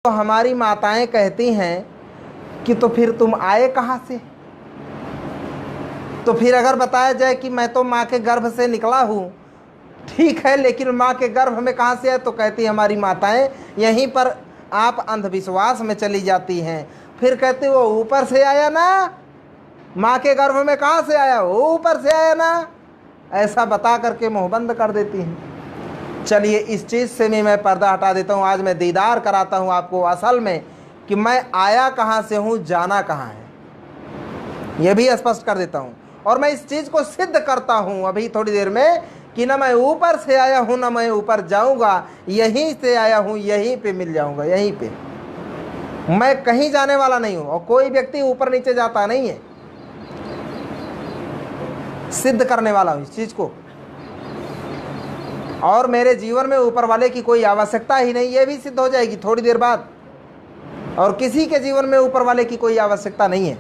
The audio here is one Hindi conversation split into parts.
तो हमारी माताएं कहती हैं कि तो फिर तुम आए कहाँ से। तो फिर अगर बताया जाए कि मैं तो माँ के गर्भ से निकला हूँ, ठीक है, लेकिन माँ के गर्भ में कहाँ से आए, तो कहती हमारी माताएं यहीं पर आप अंधविश्वास में चली जाती हैं। फिर कहती वो ऊपर से आया ना, माँ के गर्भ में कहाँ से आया, वो ऊपर से आया ना, ऐसा बता करके मुंह बंद कर देती हैं। चलिए इस चीज़ से भी मैं पर्दा हटा देता हूँ। आज मैं दीदार कराता हूँ आपको असल में कि मैं आया कहाँ से हूँ, जाना कहाँ है, यह भी स्पष्ट कर देता हूँ। और मैं इस चीज़ को सिद्ध करता हूँ अभी थोड़ी देर में कि ना मैं ऊपर से आया हूँ ना मैं ऊपर जाऊँगा, यहीं से आया हूँ, यहीं पे मिल जाऊँगा, यहीं पे। मैं कहीं जाने वाला नहीं हूँ और कोई व्यक्ति ऊपर नीचे जाता नहीं है। सिद्ध करने वाला हूँ इस चीज़ को। और मेरे जीवन में ऊपर वाले की कोई आवश्यकता ही नहीं, ये भी सिद्ध हो जाएगी थोड़ी देर बाद। और किसी के जीवन में ऊपर वाले की कोई आवश्यकता नहीं है।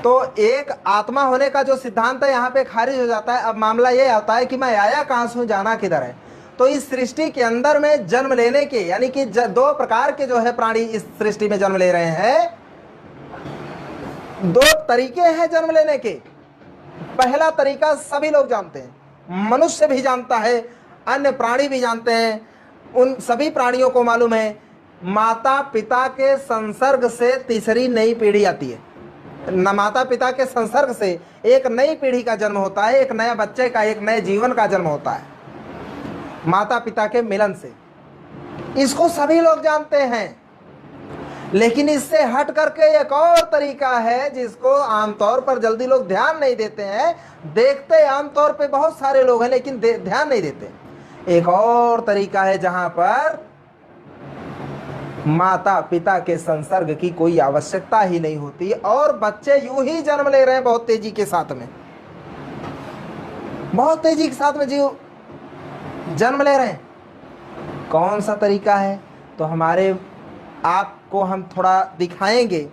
तो एक आत्मा होने का जो सिद्धांत है यहाँ पे खारिज हो जाता है। अब मामला ये आता है कि मैं आया कहाँ से हूँ, जाना किधर है। तो इस सृष्टि के अंदर में जन्म लेने के यानी कि दो प्रकार के जो है प्राणी इस सृष्टि में जन्म ले रहे हैं। दो तरीके हैं जन्म लेने के। पहला तरीका सभी लोग जानते हैं, मनुष्य भी जानता है, अन्य प्राणी भी जानते हैं। उन सभी प्राणियों को मालूम है, माता पिता के संसर्ग से तीसरी नई पीढ़ी आती है। न माता पिता के संसर्ग से एक नई पीढ़ी का जन्म होता है, एक नए बच्चे का, एक नए जीवन का जन्म होता है माता पिता के मिलन से। इसको सभी लोग जानते हैं। लेकिन इससे हट करके एक और तरीका है जिसको आमतौर पर जल्दी लोग ध्यान नहीं देते हैं। देखते आमतौर पे बहुत सारे लोग हैं लेकिन ध्यान नहीं देते। एक और तरीका है जहां पर माता पिता के संसर्ग की कोई आवश्यकता ही नहीं होती और बच्चे यूं ही जन्म ले रहे हैं बहुत तेजी के साथ में, बहुत तेजी के साथ में जीव जन्म ले रहे हैं। कौन सा तरीका है, तो हमारे आपको हम थोड़ा दिखाएंगे।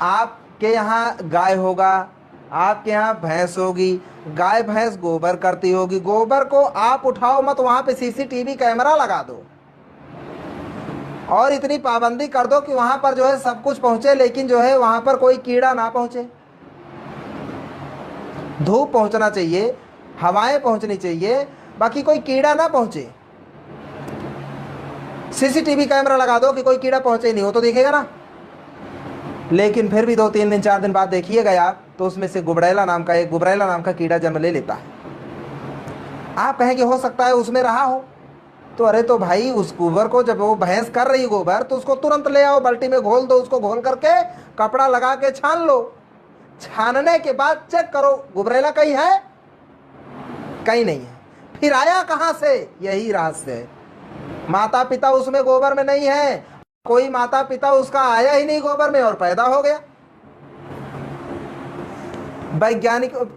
आपके यहाँ गाय होगा, आपके यहाँ भैंस होगी, गाय भैंस गोबर करती होगी, गोबर को आप उठाओ मत, वहाँ पे सीसीटीवी कैमरा लगा दो और इतनी पाबंदी कर दो कि वहाँ पर जो है सब कुछ पहुँचे, लेकिन जो है वहाँ पर कोई कीड़ा ना पहुँचे। धूप पहुँचना चाहिए, हवाएं पहुँचनी चाहिए, बाकी कोई कीड़ा ना पहुँचे। सीसीटीवी कैमरा लगा दो कि कोई कीड़ा पहुँचे ही नहीं, हो तो दिखेगा ना। लेकिन फिर भी 2-3 दिन 4 दिन बाद देखिएगा आप, तो उसमें से गुबरैला नाम का कीड़ा जन्म ले लेता है। आप कहें कि हो सकता है उसमें रहा हो, तो अरे तो भाई उस गोबर को जब वो भैंस कर रही गोबर तो उसको तुरंत ले आओ, बाल्टी में घोल दो, उसको घोल करके कपड़ा लगा के छान लो। छानने के बाद चेक करो गुबरैला कहीं है, कहीं नहीं है। फिर आया कहाँ से, यही रहस्य है। माता पिता उसमें गोबर में नहीं है, कोई माता पिता उसका आया ही नहीं गोबर में और पैदा हो गया।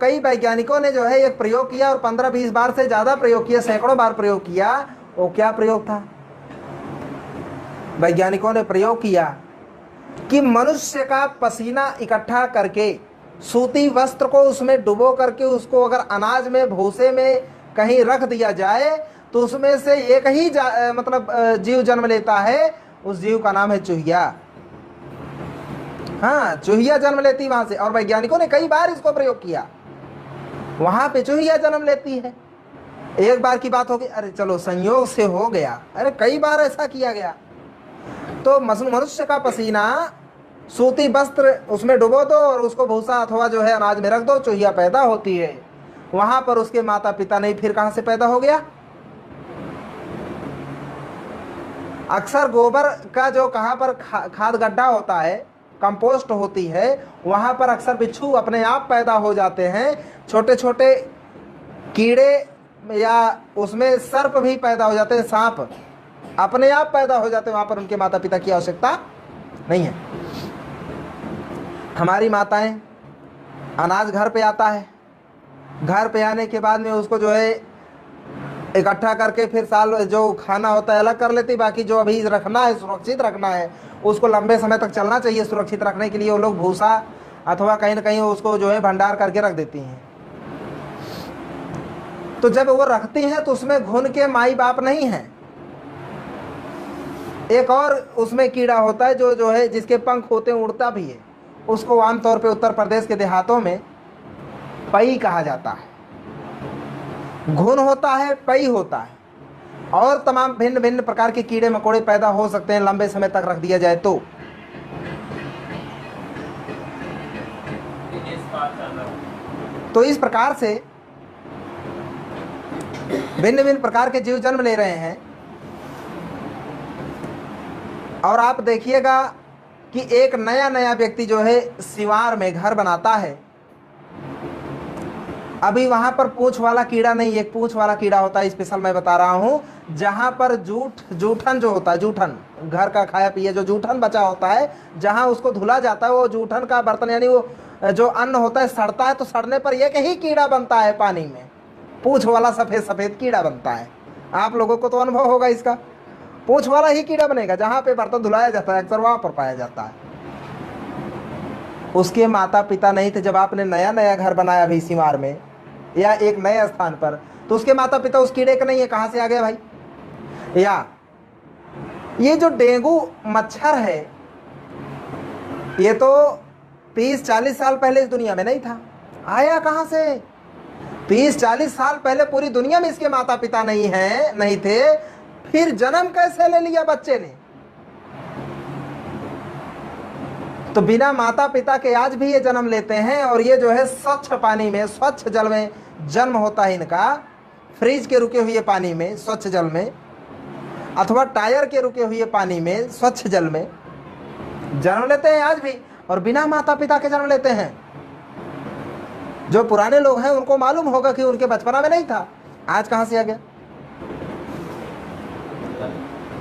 कई वैज्ञानिकों ने जो है एक प्रयोग किया और 15-20 बार से ज्यादा प्रयोग किया, सैकड़ों बार प्रयोग किया। वो क्या प्रयोग था, वैज्ञानिकों ने प्रयोग किया कि मनुष्य का पसीना इकट्ठा करके सूती वस्त्र को उसमें डुबो करके उसको अगर अनाज में भूसे में कहीं रख दिया जाए तो उसमें से एक ही जीव जन्म लेता है। उस जीव का नाम है चूहिया। हाँ, चूहिया जन्म लेती वहां से, और वैज्ञानिकों ने कई बार इसको प्रयोग किया। वहां पे चूहिया जन्म लेती है। एक बार की बात होगी, अरे चलो संयोग से हो गया, अरे कई बार ऐसा किया गया। तो मनुष्य का पसीना सूती वस्त्र उसमें डुबो दो और उसको भूसा अथवा जो है अनाज में रख दो, चूहिया पैदा होती है। वहां पर उसके माता पिता नहीं, फिर कहां से पैदा हो गया। अक्सर गोबर का जो कहां पर खाद गड्ढा होता है, कंपोस्ट होती है, वहां पर अक्सर बिच्छू अपने आप पैदा हो जाते हैं। छोटे छोटे कीड़े या उसमें सर्प भी पैदा हो जाते हैं, सांप अपने आप पैदा हो जाते हैं। वहां पर उनके माता पिता की आवश्यकता नहीं है। हमारी माताएं, अनाज घर पे आता है, घर पे आने के बाद में उसको जो है इकट्ठा करके फिर साल जो खाना होता है अलग कर लेती, बाकी जो अभी रखना है, सुरक्षित रखना है, उसको लंबे समय तक चलना चाहिए, सुरक्षित रखने के लिए वो लोग भूसा अथवा कहीं ना कहीं उसको जो है भंडार करके रख देती हैं। तो जब वो रखती हैं तो उसमें घुन के माई बाप नहीं है, एक और उसमें कीड़ा होता है जो है जिसके पंख होते हैं, उड़ता भी है, उसको आमतौर पे उत्तर प्रदेश के देहातों में पई कहा जाता है। घुन होता है, पई होता है, और तमाम भिन्न भिन्न प्रकार के कीड़े मकोड़े पैदा हो सकते हैं लंबे समय तक रख दिया जाए तो इस प्रकार से भिन्न भिन्न प्रकार के जीव जन्म ले रहे हैं। और आप देखिएगा कि एक नया नया व्यक्ति जो है सिवार में घर बनाता है, अभी वहां पर पूंछ वाला कीड़ा नहीं, एक पूंछ वाला कीड़ा होता है, स्पेशल मैं बता रहा हूं, जहां पर जूठन जो होता है, जूठन घर का खाया पिया जो जूठन बचा होता है, जहां उसको धुला जाता है, वो जूठन का बर्तन यानी वो जो अन्न होता है सड़ता है, तो सड़ने पर एक ही कीड़ा बनता है पानी में, पूंछ वाला सफेद सफेद कीड़ा बनता है। आप लोगों को तो अनुभव होगा इसका, पूंछ वाला ही कीड़ा बनेगा, जहां पे बर्तन धुलाया जाता है अक्सर वहां पर पाया जाता है। उसके माता पिता नहीं थे जब आपने नया नया घर बनाया भी सिवार में या एक नए स्थान पर, तो उसके माता पिता उस कीड़े के नहीं है, कहां से आ गया भाई? या ये जो डेंगू मच्छर है, ये तो 30-40 साल पहले इस दुनिया में नहीं था, आया कहां से? 30-40 साल पहले पूरी दुनिया में इसके माता पिता नहीं थे, फिर जन्म कैसे ले लिया बच्चे ने? तो बिना माता पिता के आज भी ये जन्म लेते हैं, और ये जो है स्वच्छ पानी में, स्वच्छ जल में जन्म होता है इनका, फ्रिज के रुके हुए पानी में, स्वच्छ जल में, अथवा टायर के रुके हुए पानी में, स्वच्छ जल में जन्म लेते हैं आज भी, और बिना माता पिता के जन्म लेते हैं। जो पुराने लोग हैं उनको मालूम होगा कि उनके बचपना में नहीं था, आज कहां से आ गया?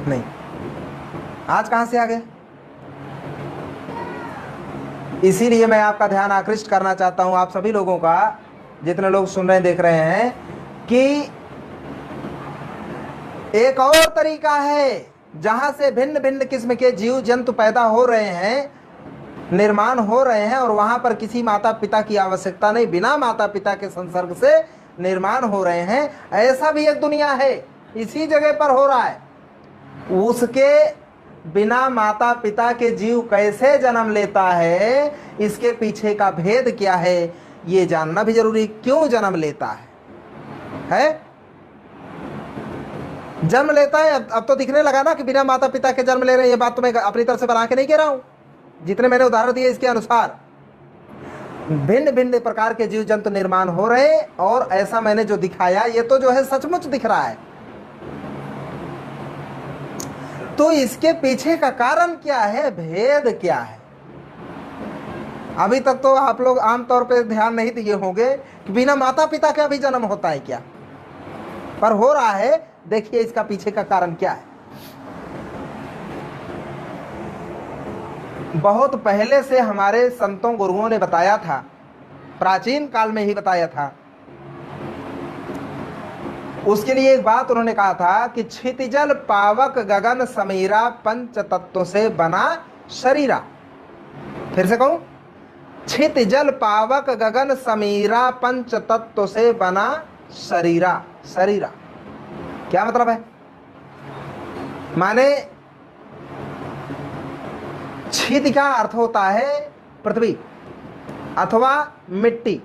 नहीं, आज कहां से आ गया? इसीलिए मैं आपका ध्यान आकृष्ट करना चाहता हूं, आप सभी लोगों का, जितने लोग सुन रहे हैं देख रहे हैं, कि एक और तरीका है जहां से भिन्न भिन्न किस्म के जीव जंतु पैदा हो रहे हैं, निर्माण हो रहे हैं, और वहां पर किसी माता पिता की आवश्यकता नहीं, बिना माता पिता के संसर्ग से निर्माण हो रहे हैं। ऐसा भी एक दुनिया है, इसी जगह पर हो रहा है। उसके बिना माता पिता के जीव कैसे जन्म लेता है, इसके पीछे का भेद क्या है, ये जानना भी जरूरी। क्यों जन्म लेता है? जन्म लेता है, अब तो दिखने लगा ना कि बिना माता पिता के जन्म ले रहे हैं। ये बात तो मैं अपनी तरफ से बना के नहीं कह रहा हूं, जितने मैंने उदाहरण दिए इसके अनुसार भिन्न भिन्न प्रकार के जीव जंतु निर्माण हो रहे, और ऐसा मैंने जो दिखाया ये तो जो है सचमुच दिख रहा है। तो इसके पीछे का कारण क्या है, भेद क्या है? अभी तक तो आप लोग आमतौर पे ध्यान नहीं दिए होंगे कि बिना माता पिता का भी जन्म होता है क्या, पर हो रहा है। देखिए इसका पीछे का कारण क्या है। बहुत पहले से हमारे संतों गुरुओं ने बताया था, प्राचीन काल में ही बताया था। उसके लिए एक बात उन्होंने कहा था कि क्षितिजल पावक गगन समीरा पंच तत्वों से बना शरीरा। फिर से कहूं, क्षितिजल पावक गगन समीरा पंच तत्वों से बना शरीरा। शरीरा क्या मतलब है? माने क्षिति का अर्थ होता है पृथ्वी अथवा मिट्टी,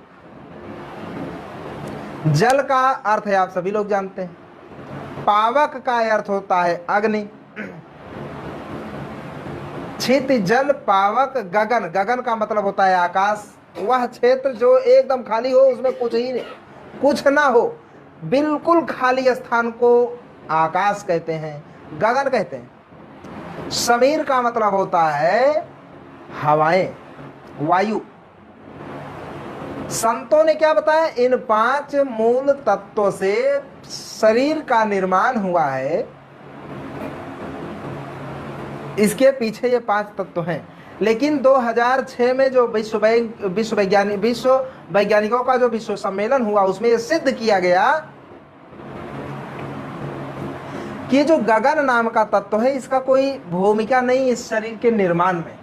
जल का अर्थ है आप सभी लोग जानते हैं, पावक का अर्थ होता है अग्नि, क्षिति जल पावक गगन, गगन का मतलब होता है आकाश, वह क्षेत्र जो एकदम खाली हो, उसमें कुछ ही नहीं, कुछ ना हो, बिल्कुल खाली स्थान को आकाश कहते हैं, गगन कहते हैं। समीर का मतलब होता है हवाएं, वायु। संतों ने क्या बताया? इन 5 मूल तत्वों से शरीर का निर्माण हुआ है। इसके पीछे ये 5 तत्व हैं। लेकिन 2006 में जो विश्व वैज्ञानिकों का जो विश्व सम्मेलन हुआ, उसमें ये सिद्ध किया गया कि जो गगन नाम का तत्व है, इसका कोई भूमिका नहीं इस शरीर के निर्माण में।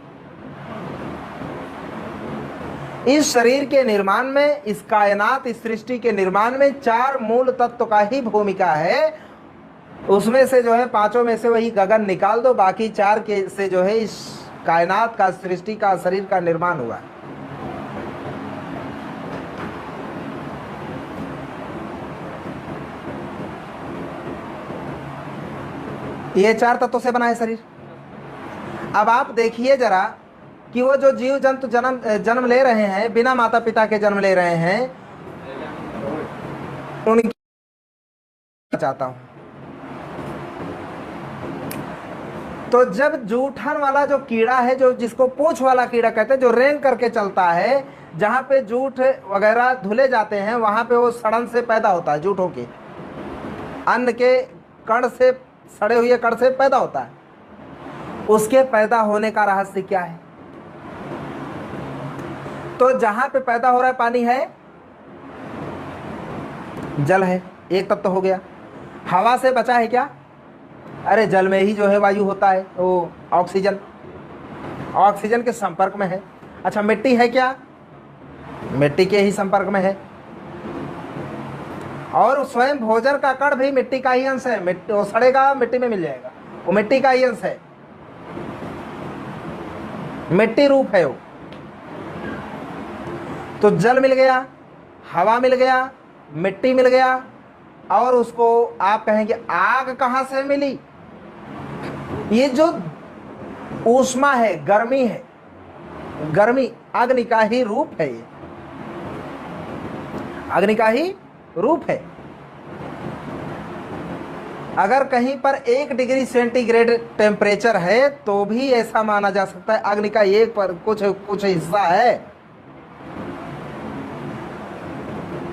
इस शरीर के निर्माण में, इस कायनात, इस सृष्टि के निर्माण में 4 मूल तत्व का ही भूमिका है। उसमें से जो है पांचों में से वही गगन निकाल दो, बाकी चार के से जो है इस कायनात का, सृष्टि का, शरीर का निर्माण हुआ। ये चार तत्वों से बना है शरीर। अब आप देखिए जरा कि वो जो जीव जंतु जन्म ले रहे हैं, बिना माता पिता के जन्म ले रहे हैं, उनकी चाहता हूं। तो जब जूठन वाला जो कीड़ा है, जो जिसको पूंछ वाला कीड़ा कहते हैं, जो रेंग करके चलता है, जहां पे जूठ वगैरह धुले जाते हैं वहां पे वो सड़न से पैदा होता है, जूठों के अन्न के कण से, सड़े हुए कण से पैदा होता है। उसके पैदा होने का रहस्य क्या है? तो जहां पे पैदा हो रहा है पानी है, जल है, एक तत्व हो गया। हवा से बचा है क्या? अरे जल में ही जो है वायु होता है, वो ऑक्सीजन, ऑक्सीजन के संपर्क में है। अच्छा मिट्टी है क्या? मिट्टी के ही संपर्क में है। और स्वयं भोजन का कण भी मिट्टी का ही अंश है। मिट्टी वो सड़ेगा, मिट्टी में मिल जाएगा, वो मिट्टी का ही अंश है, मिट्टी रूप है वो। तो जल मिल गया, हवा मिल गया, मिट्टी मिल गया, और उसको आप कहेंगे आग कहां से मिली? ये जो ऊष्मा है, गर्मी है, गर्मी अग्नि का ही रूप है। ये अग्नि का ही रूप है। अगर कहीं पर 1 डिग्री सेंटीग्रेड टेम्परेचर है तो भी ऐसा माना जा सकता है अग्नि का एक पर कुछ हिस्सा है।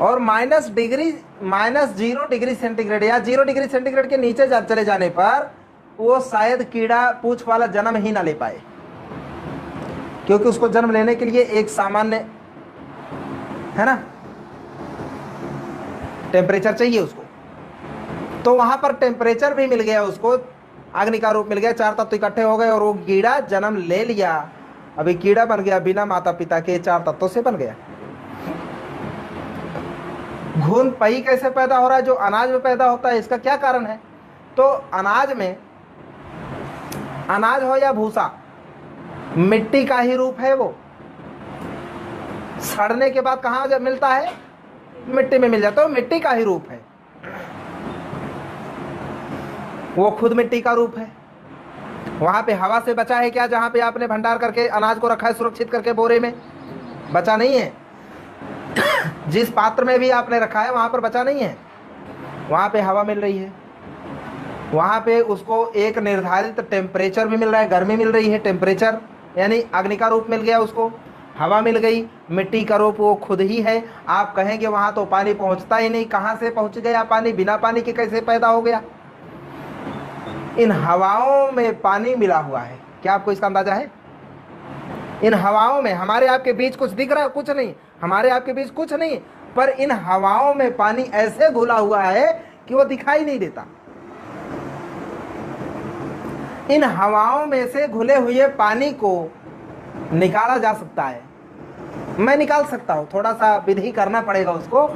और -0 डिग्री सेंटीग्रेड या 0 डिग्री सेंटीग्रेड के नीचे चले जाने पर वो शायद कीड़ा पूंछ वाला जन्म ही ना ले पाए, क्योंकि उसको जन्म लेने के लिए एक सामान्य है ना टेम्परेचर चाहिए उसको। तो वहां पर टेम्परेचर भी मिल गया उसको, अग्नि का रूप मिल गया, चार तत्व इकट्ठे हो गए और वो कीड़ा जन्म ले लिया। अभी कीड़ा बन गया, बिना माता पिता के चार तत्वों से बन गया। घुन पही कैसे पैदा हो रहा है? जो अनाज में पैदा होता है, इसका क्या कारण है? तो अनाज में, अनाज हो या भूसा, मिट्टी का ही रूप है। वो सड़ने के बाद कहां जब मिलता है? मिट्टी में मिल जाता है, मिट्टी का ही रूप है। वो खुद मिट्टी का रूप है। वहां पे हवा से बचा है क्या? जहां पे आपने भंडार करके अनाज को रखा है सुरक्षित करके बोरे में, बचा नहीं है। जिस पात्र में भी आपने रखा है वहां पर बचा नहीं है, वहां पे हवा मिल रही है। वहां पे उसको एक निर्धारित टेम्परेचर भी मिल रहा है, गर्मी मिल रही है, टेम्परेचर यानी अग्नि का रूप मिल गया उसको, हवा मिल गई, मिट्टी का रूप वो खुद ही है। आप कहेंगे वहां तो पानी पहुंचता ही नहीं, कहां से पहुंच गया पानी? बिना पानी के कैसे पैदा हो गया? इन हवाओं में पानी मिला हुआ है। क्या आपको इसका अंदाजा है? इन हवाओं में, हमारे आपके बीच कुछ दिख रहा है? कुछ नहीं, हमारे आपके बीच कुछ नहीं, पर इन हवाओं में पानी ऐसे घुला हुआ है कि वो दिखाई नहीं देता। इन हवाओं में से घुले हुए पानी को निकाला जा सकता है। मैं निकाल सकता हूं, थोड़ा सा विधि करना पड़ेगा उसको।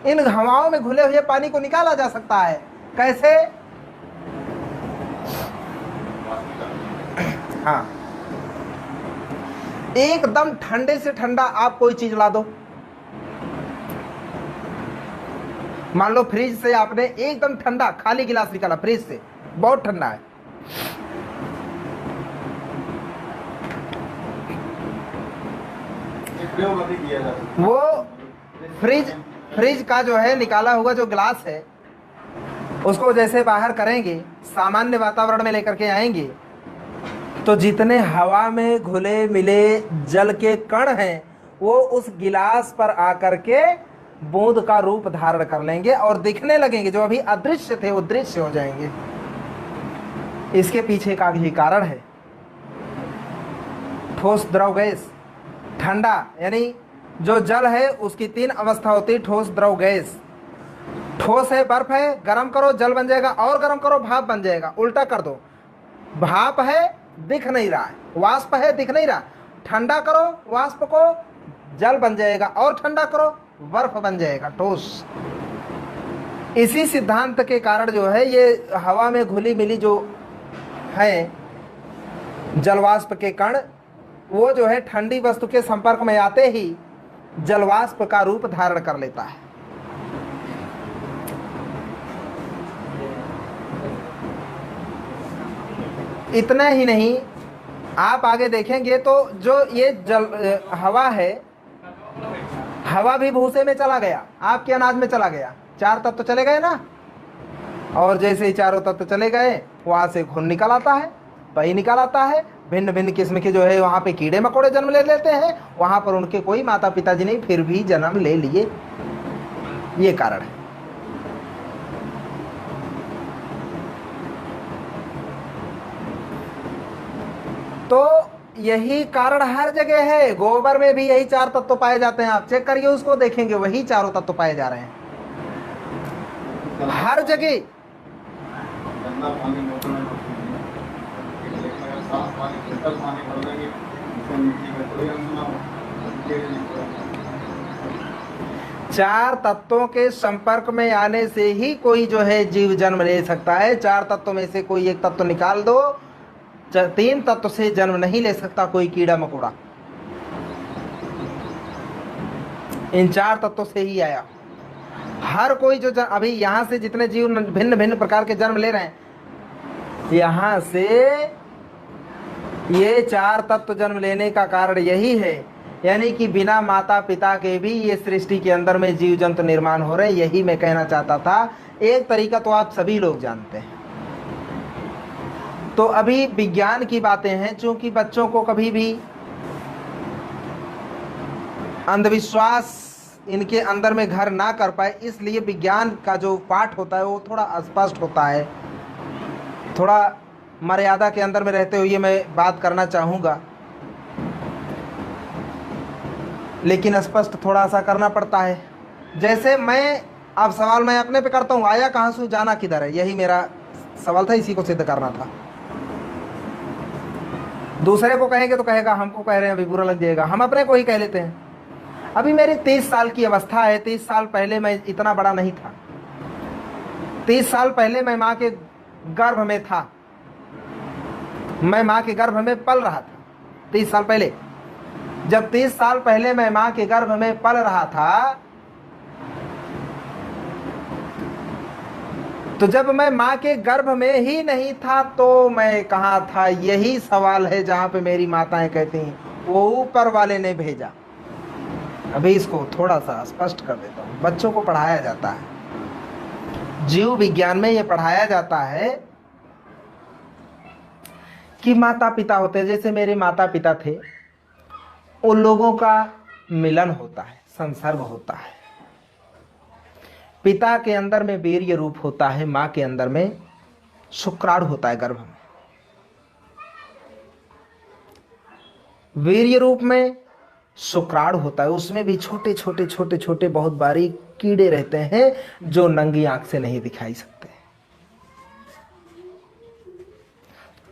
इन हवाओं में घुले हुए पानी को निकाला जा सकता है। कैसे? हाँ, एकदम ठंडे से ठंडा आप कोई चीज ला दो, मान लो फ्रिज से आपने एकदम ठंडा खाली गिलास निकाला फ्रिज से, बहुत ठंडा है, वो फ्रिज का जो है निकाला हुआ जो गिलास है उसको जैसे बाहर करेंगे, सामान्य वातावरण में लेकर के आएंगे, तो जितने हवा में घुले मिले जल के कण हैं वो उस गिलास पर आकर के बूंद का रूप धारण कर लेंगे और दिखने लगेंगे। जो अभी अदृश्य थे वो दृश्य हो जाएंगे। इसके पीछे का भी कारण है। ठोस, द्रव, गैस। ठंडा यानी जो जल है उसकी 3 अवस्था होती है, ठोस, द्रव, गैस। ठोस है, बर्फ है, गर्म करो जल बन जाएगा, और गर्म करो भाप बन जाएगा। उल्टा कर दो, भाप है दिख नहीं रहा है, वाष्प है दिख नहीं रहा, ठंडा करो वाष्प को जल बन जाएगा, और ठंडा करो बर्फ बन जाएगा, ठोस। इसी सिद्धांत के कारण जो है ये हवा में घुली मिली जो है जलवाष्प के कण, वो जो है ठंडी वस्तु के संपर्क में आते ही जलवाष्प का रूप धारण कर लेता है। इतना ही नहीं, आप आगे देखेंगे तो जो ये हवा है, हवा भी भूसे में चला गया, आपके अनाज में चला गया, चार तत्व तो चले गए ना। और जैसे ही चारों तत्व चले गए, वहां से घुन निकल आता है, पही निकल आता है, भिन्न भिन्न किस्म के जो है वहां पे कीड़े मकोड़े जन्म ले लेते हैं, वहां पर उनके कोई माता पिताजी नहीं, फिर भी जन्म ले लिए। ये कारण है। तो यही कारण हर जगह है। गोबर में भी यही चार तत्व पाए जाते हैं, आप चेक करिए उसको, देखेंगे वही चारों तत्व पाए जा रहे हैं हर जगह। चार तत्वों के संपर्क में आने से ही कोई जो है जीव जन्म ले सकता है। चार तत्वों में से कोई एक तत्व निकाल दो, तीन तत्व से जन्म नहीं ले सकता कोई कीड़ा मकोड़ा, इन चार तत्वों से ही आया। हर कोई जो अभी यहां से जितने जीव भिन्न भिन्न प्रकार के जन्म ले रहे हैं, यहां से ये चार तत्व जन्म लेने का कारण यही है। यानी कि बिना माता पिता के भी ये सृष्टि के अंदर में जीव जंतु निर्माण हो रहे हैं। यही मैं कहना चाहता था। एक तरीका तो आप सभी लोग जानते हैं। तो अभी विज्ञान की बातें हैं, चूंकि बच्चों को कभी भी अंधविश्वास इनके अंदर में घर ना कर पाए, इसलिए विज्ञान का जो पाठ होता है वो थोड़ा अस्पष्ट होता है। थोड़ा मर्यादा के अंदर में रहते हुए मैं बात करना चाहूँगा, लेकिन स्पष्ट थोड़ा सा करना पड़ता है। जैसे अब सवाल मैं अपने पे करता हूँ, आया कहाँ से जाना किधर है, यही मेरा सवाल था, इसी को सिद्ध करना था। दूसरे को कहेंगे तो कहेगा हमको कह रहे हैं, अभी बुरा लग जाएगा। हम अपने को ही कह लेते हैं। अभी मेरी 30 साल की अवस्था है। 30 साल पहले मैं इतना बड़ा नहीं था। 30 साल पहले मैं माँ के गर्भ में था, मैं माँ के गर्भ में पल रहा था। 30 साल पहले, जब 30 साल पहले मैं माँ के गर्भ में पल रहा था, तो जब मैं माँ के गर्भ में ही नहीं था तो मैं कहाँ था? यही सवाल है जहां पे मेरी माताएं कहती हैं वो ऊपर वाले ने भेजा। अभी इसको थोड़ा सा स्पष्ट कर देता हूँ। बच्चों को पढ़ाया जाता है, जीव विज्ञान में ये पढ़ाया जाता है कि माता पिता होते हैं, जैसे मेरे माता पिता थे, उन लोगों का मिलन होता है, संसर्ग होता है। पिता के अंदर में वीर्य रूप होता है, माँ के अंदर में शुक्राणु होता है गर्भ में। वीर्य रूप में शुक्राणु होता है, उसमें भी छोटे छोटे छोटे छोटे बहुत बारीक कीड़े रहते हैं जो नंगी आंख से नहीं दिखाई सकते।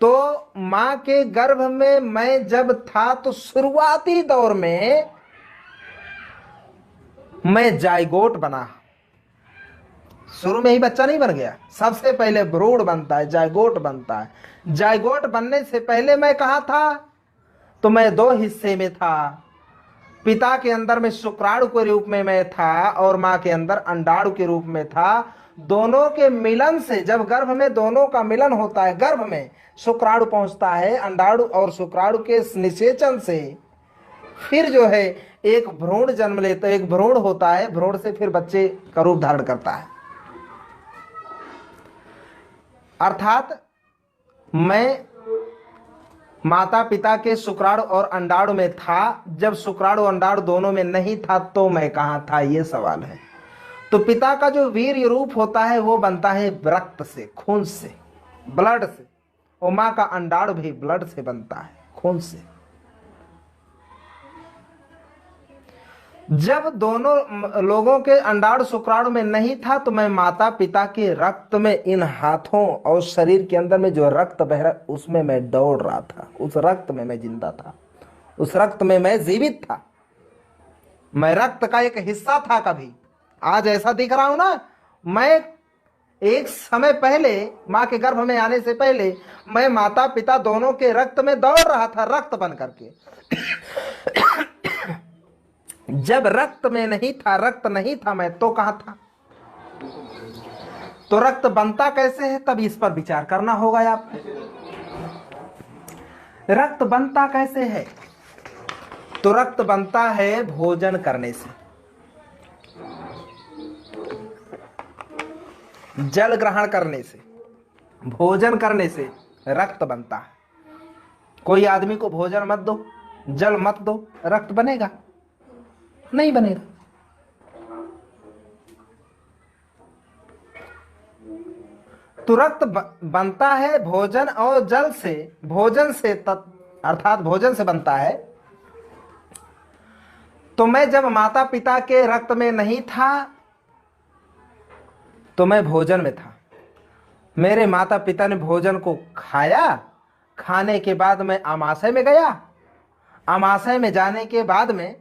तो मां के गर्भ में मैं जब था तो शुरुआती दौर में मैं जायगोट बना। शुरू में ही बच्चा नहीं बन गया, सबसे पहले भ्रूण बनता है, जायगोट बनता है। जायगोट बनने से पहले मैं कहां था? तो मैं दो हिस्से में था। पिता के अंदर में शुक्राणु के रूप में मैं था और मां के अंदर अंडाणु के रूप में था। दोनों के मिलन से, जब गर्भ में दोनों का मिलन होता है, गर्भ में शुक्राणु पहुंचता है, अंडाणु और शुक्राणु के निषेचन से फिर जो है एक भ्रूण जन्म लेता है, एक भ्रूण होता है, भ्रूण से फिर बच्चे का रूप धारण करता है। अर्थात मैं माता पिता के शुक्राणु और अंडाणु में था। जब शुक्राणु अंडाणु दोनों में नहीं था तो मैं कहां था? ये सवाल है। तो पिता का जो वीर्य रूप होता है वो बनता है रक्त से, खून से, ब्लड से, और मां का अंडाणु भी ब्लड से बनता है, खून से। जब दोनों लोगों के अंडाणु शुक्राणु में नहीं था तो मैं माता पिता के रक्त में, इन हाथों और शरीर के अंदर में जो रक्त बह रहा उसमें मैं दौड़ रहा था। उस रक्त में मैं जिंदा था, उस रक्त में मैं जीवित था। मैं रक्त का एक हिस्सा था। कभी आज ऐसा दिख रहा हूं ना, मैं एक समय पहले, माँ के गर्भ में आने से पहले मैं माता पिता दोनों के रक्त में दौड़ रहा था, रक्त बन करके। जब रक्त में नहीं था, रक्त नहीं था, मैं तो कहां था? तो रक्त बनता कैसे है, तब इस पर विचार करना होगा आपको। रक्त बनता कैसे है? तो रक्त बनता है भोजन करने से, जल ग्रहण करने से, भोजन करने से रक्त बनता है। कोई आदमी को भोजन मत दो, जल मत दो, रक्त बनेगा? नहीं बनेगा। तो रक्त बनता है भोजन और जल से, भोजन से अर्थात भोजन से बनता है। तो मैं जब माता पिता के रक्त में नहीं था तो मैं भोजन में था। मेरे माता पिता ने भोजन को खाया, खाने के बाद मैं आमाशय में गया, आमाशय में जाने के बाद में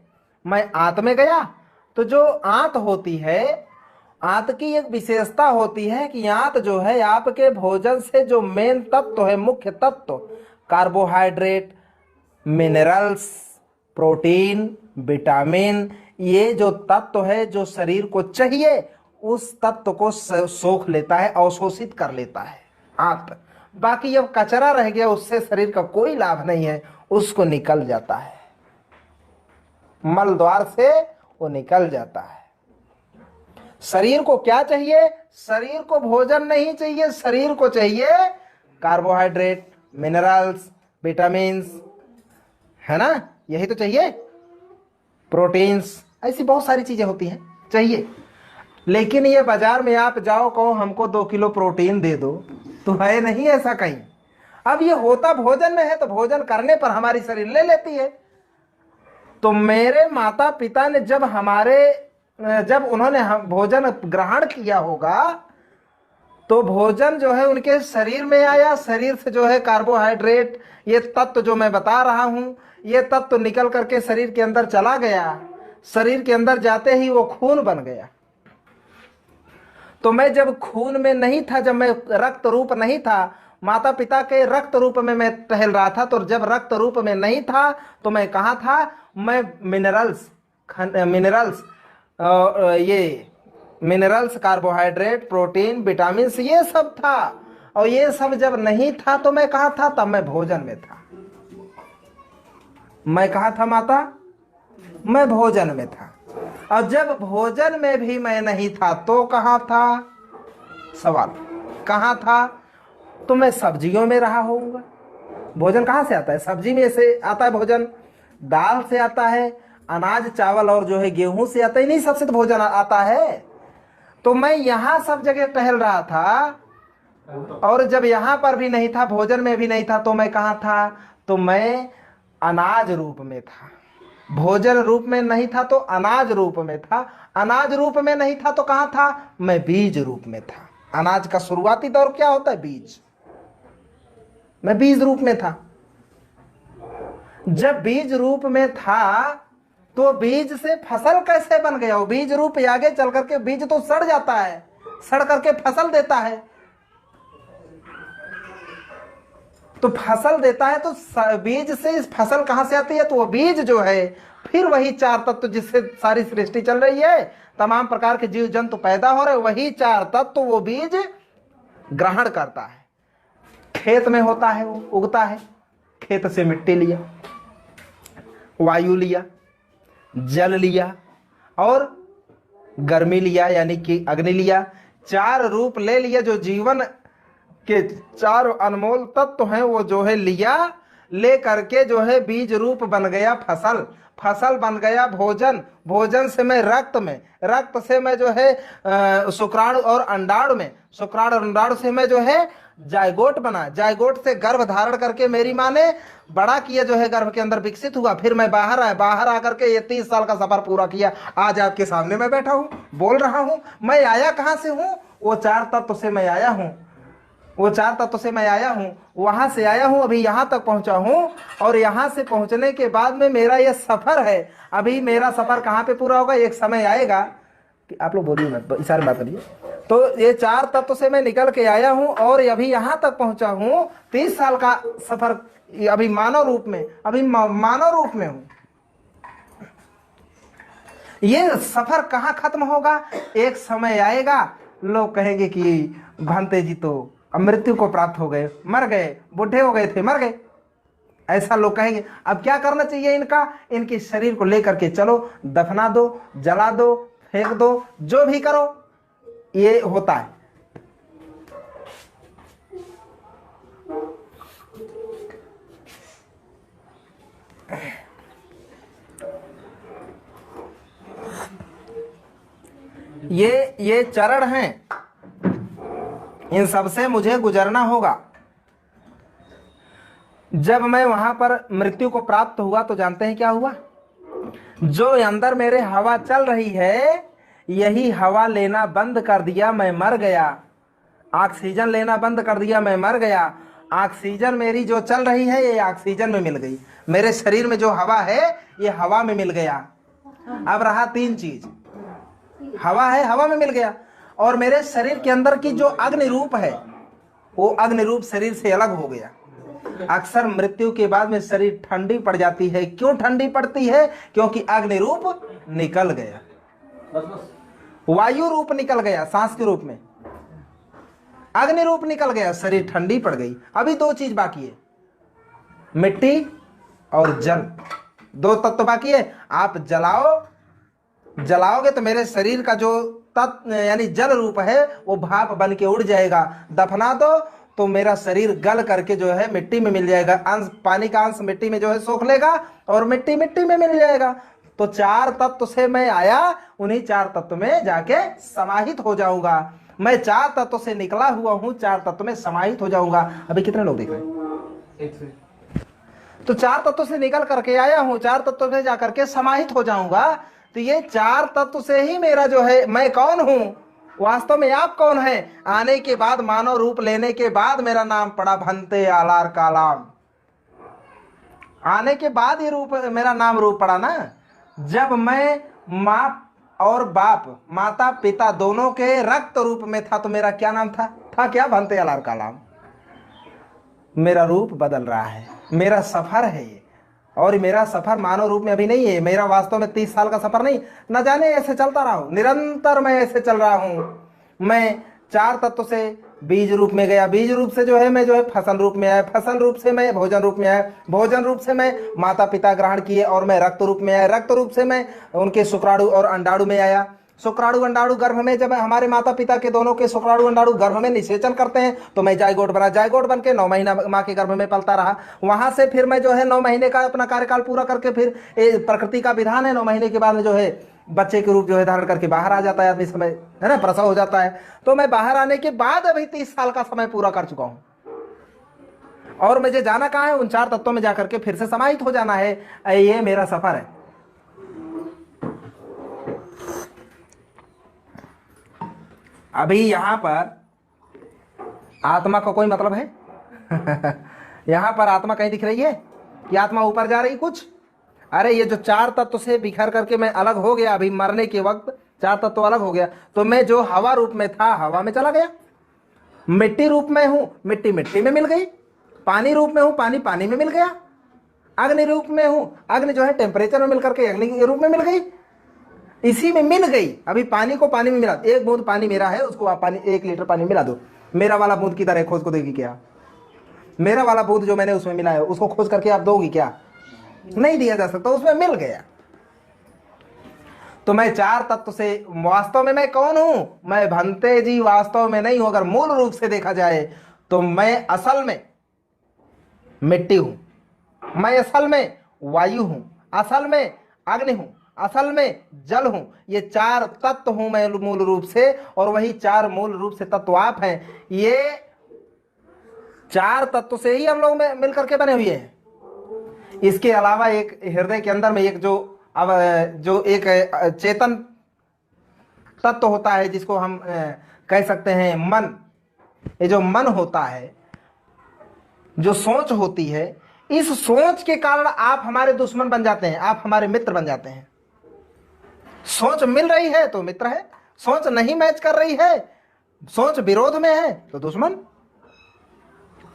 मैं आंत में गया। तो जो आंत होती है, आंत की एक विशेषता होती है कि आंत जो है आपके भोजन से जो मेन तत्व है, मुख्य तत्व, कार्बोहाइड्रेट, मिनरल्स, प्रोटीन, विटामिन, ये जो तत्व है जो शरीर को चाहिए, उस तत्व को सोख लेता है, अवशोषित कर लेता है आंत। बाकी जब कचरा रह गया उससे शरीर का कोई लाभ नहीं है, उसको निकल जाता है, मल द्वार से वो निकल जाता है। शरीर को क्या चाहिए? शरीर को भोजन नहीं चाहिए, शरीर को चाहिए कार्बोहाइड्रेट, मिनरल्स, विटामिन्स, है ना, यही तो चाहिए, प्रोटीन्स, ऐसी बहुत सारी चीजें होती हैं चाहिए। लेकिन ये बाजार में आप जाओ, कहो हमको 2 किलो प्रोटीन दे दो, तो है नहीं ऐसा कहीं। अब ये होता भोजन में है, तो भोजन करने पर हमारी शरीर ले लेती है। तो मेरे माता पिता ने जब उन्होंने भोजन ग्रहण किया होगा, तो भोजन जो है उनके शरीर में आया, शरीर से जो है कार्बोहाइड्रेट, ये तत्व जो मैं बता रहा हूं, ये तत्व निकल करके शरीर के अंदर चला गया। शरीर के अंदर जाते ही वो खून बन गया। तो मैं जब खून में नहीं था, जब मैं रक्त रूप नहीं था, माता पिता के रक्त रूप में मैं टहल रहा था, तो जब रक्त रूप में नहीं था तो मैं कहाँ था? मैं मिनरल्स, कार्बोहाइड्रेट, प्रोटीन, विटामिन, ये सब था। और ये सब जब नहीं था तो मैं कहाँ था? तब मैं भोजन में था। मैं कहाँ था माता? मैं भोजन में था। और जब भोजन में भी मैं नहीं था तो कहाँ था? सवाल, कहाँ था? तो मैं सब्जियों में रहा होऊंगा। भोजन कहाँ से आता है? सब्जी में से आता है भोजन, दाल से आता है, अनाज चावल और जो है गेहूं से आता है, नहीं सबसे तो भोजन आता है। तो मैं यहाँ सब जगह टहल रहा था, और जब यहाँ पर भी नहीं था, भोजन में भी नहीं था, तो मैं कहाँ था? तो मैं अनाज रूप में था। भोजन रूप में नहीं था तो अनाज रूप में था, अनाज रूप में नहीं था तो कहाँ था? मैं बीज रूप में था। अनाज का शुरुआती दौर क्या होता है? बीज। मैं बीज रूप में था। जब बीज रूप में था तो बीज से फसल कैसे बन गया? वो बीज रूप आगे चल करके बीज तो सड़ जाता है, सड़ करके फसल देता है। तो फसल देता है तो बीज से इस फसल कहां से आती है? तो वो बीज जो है फिर वही 4 तत्व जिससे सारी सृष्टि चल रही है, तमाम प्रकार के जीव जंतु पैदा हो रहे, वही 4 तत्व वो बीज ग्रहण करता है। खेत में होता है, वो उगता है, खेत से मिट्टी लिया, वायु लिया, जल लिया और गर्मी लिया, यानी कि अग्नि लिया, 4 रूप ले लिया। जो जीवन के 4 अनमोल तत्व हैं वो जो है लिया, ले करके जो है बीज रूप बन गया फसल, फसल बन गया भोजन, भोजन से मैं रक्त में, रक्त से मैं जो है शुक्राणु और अंडाणु में, शुक्राणु और अंडाणु से मैं जो है जायगोट बना, जायगोट से गर्भ धारण करके मेरी माँ ने बड़ा किया, जो है गर्भ के अंदर विकसित हुआ। फिर मैं बाहर आया, बाहर आकर के ये 30 साल का सफर पूरा किया। आज आपके सामने मैं बैठा हूँ, बोल रहा हूँ। मैं आया कहाँ से हूँ? वो 4 तत्व से मैं आया हूँ, वो 4 तत्व से मैं आया हूँ, वहां से आया हूँ, अभी यहाँ तक पहुंचा हूँ। और यहाँ से पहुंचने के बाद में मेरा ये सफर है। अभी मेरा सफर कहाँ पे पूरा होगा? एक समय आएगा कि आप लोग बोलिए मत, इशारे बात करिए। तो ये 4 तत्व से मैं निकल के आया हूं और अभी यहां तक पहुंचा हूं। 30 साल का सफर अभी मानव रूप में, अभी मानव रूप में हूं। ये सफर कहां खत्म होगा? एक समय आएगा लोग कहेंगे कि भांते जी तो अब मृत्यु को प्राप्त हो गए, मर गए, बूढ़े हो गए थे, मर गए, ऐसा लोग कहेंगे। अब क्या करना चाहिए इनका? इनके शरीर को लेकर के चलो, दफना दो, जला दो, फेंक दो, जो भी करो, ये होता है। ये चरण हैं, इन सबसे मुझे गुजरना होगा। जब मैं वहां पर मृत्यु को प्राप्त हुआ तो जानते हैं क्या हुआ? जो अंदर मेरे हवा चल रही है, यही हवा लेना बंद कर दिया, मैं मर गया। ऑक्सीजन लेना बंद कर दिया, मैं मर गया। ऑक्सीजन मेरी जो चल रही है ये ऑक्सीजन में मिल गई। मेरे शरीर में जो हवा है ये हवा में मिल गया। अब रहा 3 चीज, हवा है, हवा में मिल गया, और मेरे शरीर के अंदर की जो अग्नि रूप है वो अग्नि रूप शरीर से अलग हो गया। अक्सर मृत्यु के बाद में शरीर ठंडी पड़ जाती है। क्यों ठंडी पड़ती है? क्योंकि अग्नि रूप निकल गया, वायु रूप निकल गया, सांस के रूप में अग्नि रूप निकल गया, शरीर ठंडी पड़ गई। अभी 2 चीज बाकी है, मिट्टी और जल, 2 तत्व बाकी है। आप जलाओगे तो मेरे शरीर का जो तत्व यानी जल रूप है वो भाप बन के उड़ जाएगा। दफना दो तो मेरा शरीर गल करके जो है मिट्टी में मिल जाएगा। अंश पानी का अंश मिट्टी में जो है सोख लेगा और मिट्टी में मिल जाएगा। तो 4 तत्व से मैं आया, उन्हीं 4 तत्व में जाके समाहित हो जाऊंगा। मैं 4 तत्व से निकला हुआ हूं, 4 तत्व में समाहित हो जाऊंगा। अभी कितने लोग देख रहे हैं? तो 4 तत्व से निकल करके आया हूं, 4 तत्व में जाकर के समाहित हो जाऊंगा। तो ये 4 तत्व से ही मेरा जो है, मैं कौन हूं, वास्तव में आप कौन है? आने के बाद, मानव रूप लेने के बाद मेरा नाम पड़ा भंते आलार कालाम। आने के बाद ये रूप मेरा नाम रूप पड़ा ना। जब मैं माँ और बाप, माता पिता दोनों के रक्त रूप में था तो मेरा क्या नाम था क्या? भंते आलार कालाम। मेरा रूप बदल रहा है, मेरा सफर है ये, और मेरा सफर मानव रूप में अभी नहीं है। मेरा वास्तव में 30 साल का सफर नहीं, न जाने ऐसे चलता रहा हूं, निरंतर मैं ऐसे चल रहा हूं। मैं 4 तत्व से बीज रूप में गया, बीज रूप से जो है मैं जो है फसल रूप में आया, फसल रूप से मैं भोजन रूप में आया, भोजन रूप से मैं माता पिता ग्रहण किए और मैं रक्त रूप में आया, रक्त रूप से मैं उनके शुक्राणु और अंडाणु में आया। शुक्राणु अंडाणु गर्भ में, जब हमारे माता पिता के दोनों के शुक्राणु अंडाणु गर्भ में निषेचन करते हैं तो मैं जायगोट बना, जायगोट बन के 9 महीना माँ के गर्भ में पलता रहा। वहां से फिर मैं जो है 9 महीने का अपना कार्यकाल पूरा करके, फिर प्रकृति का विधान है 9 महीने के बाद में जो है बच्चे के रूप जो है धारण करके बाहर आ जाता है आदमी, समय है ना, प्रसव हो जाता है। तो मैं बाहर आने के बाद अभी 30 साल का समय पूरा कर चुका हूं और मुझे जाना कहाँ है? उन 4 तत्वों में जाकर के फिर से समाहित हो जाना है। ये मेरा सफर है। अभी यहां पर आत्मा का कोई मतलब है? यहां पर आत्मा कहीं दिख रही है कि आत्मा ऊपर जा रही कुछ? अरे ये जो 4 तत्व से बिखर करके मैं अलग हो गया, अभी मरने के वक्त 4 तत्व अलग हो गया, तो मैं जो हवा रूप में था हवा में चला गया, मिट्टी रूप में हूं, मिट्टी में मिल गई, पानी रूप में हूं, पानी में मिल गया, अग्नि रूप में हूं, अग्नि जो है टेम्परेचर में मिल करके अग्नि के रूप में मिल गई, इसी में मिल गई। अभी पानी को पानी में मिला, 1 बूंद पानी मेरा है, उसको आप पानी 1 लीटर पानी मिला दो, मेरा वाला बूंद किधर है खोज को देगी क्या? मेरा वाला बूंद जो मैंने उसमें मिला है उसको खोज करके आप दोगी क्या? नहीं दिया जा सकता, उसमें मिल गया। तो मैं 4 तत्व से वास्तव में मैं कौन हूं? मैं भंते जी वास्तव में नहीं हूं। अगर मूल रूप से देखा जाए तो मैं असल में मिट्टी हूं, मैं असल में वायु हूं, असल में अग्नि हूं, असल में जल हूं। ये 4 तत्व हूं मैं मूल रूप से, और वही 4 मूल रूप से तत्व आप हैं। ये 4 तत्व से ही हम लोग में मिलकर के बने हुए हैं। इसके अलावा एक हृदय के अंदर में एक जो एक चेतन तत्व होता है जिसको हम कह सकते हैं मन। ये जो मन होता है, जो सोच होती है, इस सोच के कारण आप हमारे दुश्मन बन जाते हैं, आप हमारे मित्र बन जाते हैं। सोच मिल रही है तो मित्र है, सोच नहीं मैच कर रही है सोच विरोध में है तो दुश्मन।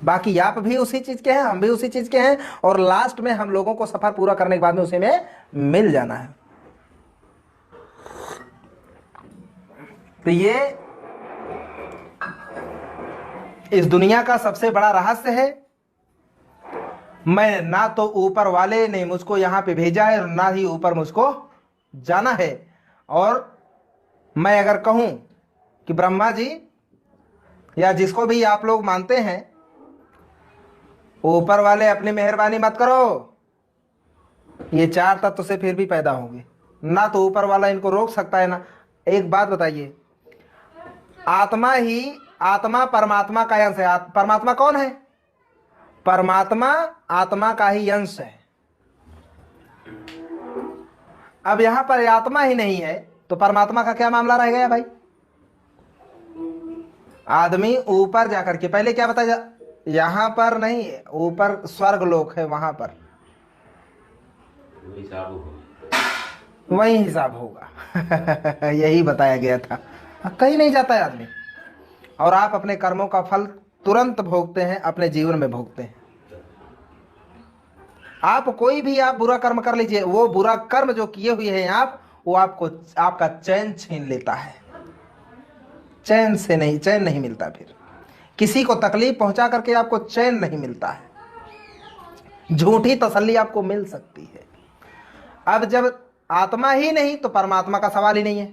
बाकी आप भी उसी चीज के हैं, हम भी उसी चीज के हैं, और लास्ट में हम लोगों को सफर पूरा करने के बाद में उसी में मिल जाना है। तो ये इस दुनिया का सबसे बड़ा रहस्य है। मैं ना तो ऊपर वाले ने मुझको यहां पे भेजा है और ना ही ऊपर मुझको जाना है। और मैं अगर कहूं कि ब्रह्मा जी या जिसको भी आप लोग मानते हैं, ऊपर वाले अपनी मेहरबानी मत करो, ये चार तत्व से फिर भी पैदा होंगे, ना तो ऊपर वाला इनको रोक सकता है ना। एक बात बताइए, आत्मा परमात्मा का अंश है। परमात्मा कौन है? परमात्मा आत्मा का ही अंश है। अब यहां पर आत्मा ही नहीं है तो परमात्मा का क्या मामला रह गया भाई? आदमी ऊपर जाकर के, पहले क्या बताया, यहां पर नहीं, ऊपर स्वर्ग लोक है, वहां पर वही हिसाब होगा। यही बताया गया था। कहीं नहीं जाता है आदमी, और आप अपने कर्मों का फल तुरंत भोगते हैं, अपने जीवन में भोगते हैं। आप कोई भी आप बुरा कर्म कर लीजिए, वो बुरा कर्म जो किए हुए हैं आप, वो आपको आपका चैन छीन लेता है। चैन नहीं मिलता। फिर किसी को तकलीफ पहुंचा करके आपको चैन नहीं मिलता है। झूठी तसल्ली आपको मिल सकती है। अब जब आत्मा ही नहीं तो परमात्मा का सवाल ही नहीं है,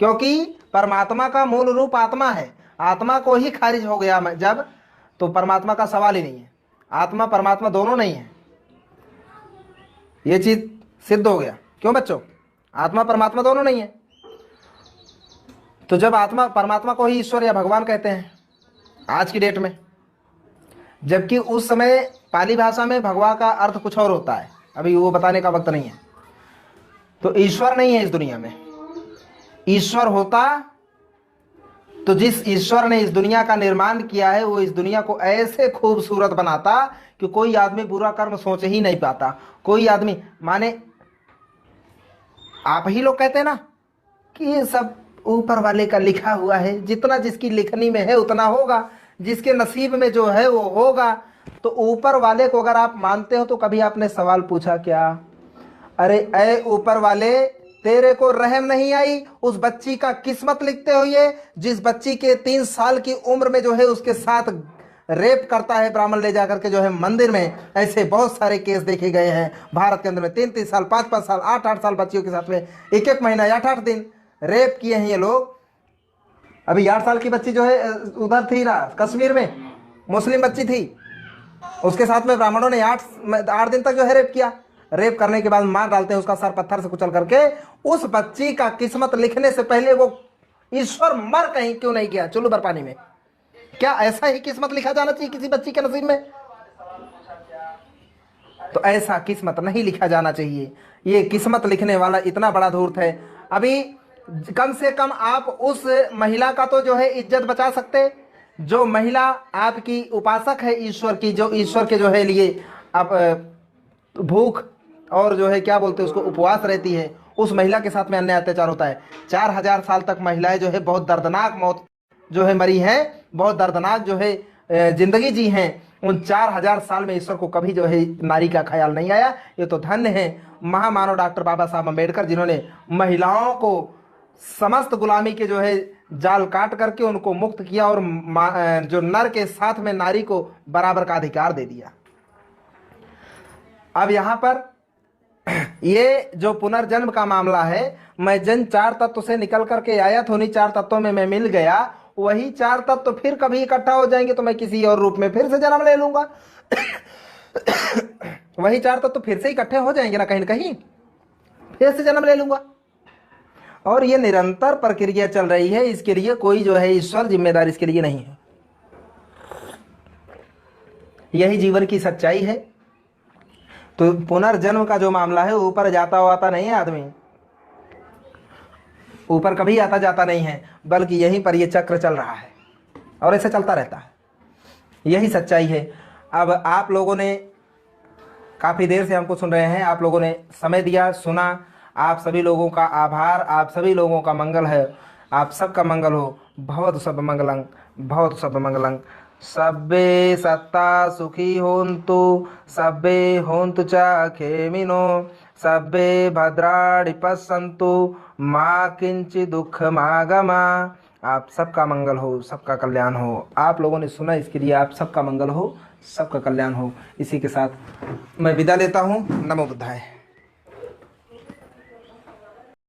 क्योंकि परमात्मा का मूल रूप आत्मा है। आत्मा को ही खारिज हो गया जब, तो परमात्मा का सवाल ही नहीं है। आत्मा परमात्मा दोनों नहीं है, ये चीज सिद्ध हो गया। क्यों बच्चों? आत्मा परमात्मा दोनों नहीं है। तो जब आत्मा परमात्मा को ही ईश्वर या भगवान कहते हैं आज की डेट में, जबकि उस समय पाली भाषा में भगवान का अर्थ कुछ और होता है, अभी वो बताने का वक्त नहीं है। तो ईश्वर नहीं है इस दुनिया में। ईश्वर होता तो जिस ईश्वर ने इस दुनिया का निर्माण किया है, वो इस दुनिया को ऐसे खूबसूरत बनाता कि कोई आदमी बुरा कर्म सोच ही नहीं पाता। कोई आदमी, माने आप ही लोग कहते हैं ना कि ये सब ऊपर वाले का लिखा हुआ है, जितना जिसकी लिखनी में है उतना होगा, जिसके नसीब में जो है वो होगा। तो ऊपर वाले को अगर आप मानते हो तो कभी आपने सवाल पूछा क्या, अरे ऐ ऊपर वाले, तेरे को रहम नहीं आई उस बच्ची का किस्मत लिखते हुए, जिस बच्ची के 3 साल की उम्र में जो है उसके साथ रेप करता है ब्राह्मण ले जाकर के जो है मंदिर में। ऐसे बहुत सारे केस देखे गए हैं भारत के अंदर में। 3-3 साल, 5-5 साल, 8-8 साल बच्चियों के साथ में 1-1 महीना, 8-8 दिन रेप किए हैं ये लोग। अभी 8 साल की बच्ची जो है उधर थी ना, कश्मीर में मुस्लिम बच्ची थी, उसके साथ में ब्राह्मणों ने 8 दिन तक जो है रेप किया। रेप करने के बाद मार डालते हैं उसका सर पत्थर से कुचल करके। उस बच्ची का किस्मत लिखने से पहले वो ईश्वर मर कहीं क्यों नहीं गया चुल्लू भर पानी में? क्या ऐसा ही किस्मत लिखा जाना चाहिए किसी बच्ची के नसीब में? तो ऐसा किस्मत नहीं लिखा जाना चाहिए। ये किस्मत लिखने वाला इतना बड़ा धूर्त है। अभी कम से कम आप उस महिला का तो जो है इज्जत बचा सकते, जो महिला आपकी उपासक है ईश्वर की, जो ईश्वर के जो है लिए आप भूख और जो है क्या बोलते हैं उसको उपवास रहती है, उस महिला के साथ में अन्याय अत्याचार होता है। 4000 साल तक महिलाएं जो है बहुत दर्दनाक मौत जो है मरी हैं, बहुत दर्दनाक जो है जिंदगी जी हैं। उन 4000 साल में ईश्वर को कभी जो है नारी का ख्याल नहीं आया। ये तो धन्य है महामानव डॉक्टर बाबा साहब अम्बेडकर, जिन्होंने महिलाओं को समस्त गुलामी के जो है जाल काट करके उनको मुक्त किया और जो नर के साथ में नारी को बराबर का अधिकार दे दिया। अब यहां पर ये जो पुनर्जन्म का मामला है, मैं जिन 4 तत्व से निकल करके आया था उन्हीं 4 तत्वों में मैं मिल गया, वही 4 तत्व फिर कभी इकट्ठा हो जाएंगे तो मैं किसी और रूप में फिर से जन्म ले लूंगा। वही 4 तत्व फिर से इकट्ठे हो जाएंगे ना कहीं फिर से जन्म ले लूंगा। और ये निरंतर प्रक्रिया चल रही है। इसके लिए कोई जो है ईश्वर जिम्मेदार इसके लिए नहीं है। यही जीवन की सच्चाई है। तो पुनर्जन्म का जो मामला है, ऊपर जाता आता नहीं है आदमी, ऊपर कभी आता जाता नहीं है, बल्कि यहीं पर ये चक्र चल रहा है और ऐसे चलता रहता है। यही सच्चाई है। अब आप लोगों ने काफ़ी देर से हमको सुन रहे हैं, आप लोगों ने समय दिया, सुना। आप सभी लोगों का आभार, आप सभी लोगों का मंगल है, आप सबका मंगल हो। भवतु सर्वमंगलं, भवतु सर्वमंगलं। सब्बे सत्ता सुखी होन्तु, सब्बे होन्तु च खेमिनो, सब्बे भद्राणि पश्यन्तु, माँ किंचित दुःखमागमा। आप सबका मंगल हो, सबका कल्याण हो। आप लोगों ने सुना, इसके लिए आप सबका मंगल हो, सबका कल्याण हो। इसी के साथ मैं विदा लेता हूँ। नमो बुद्धाय।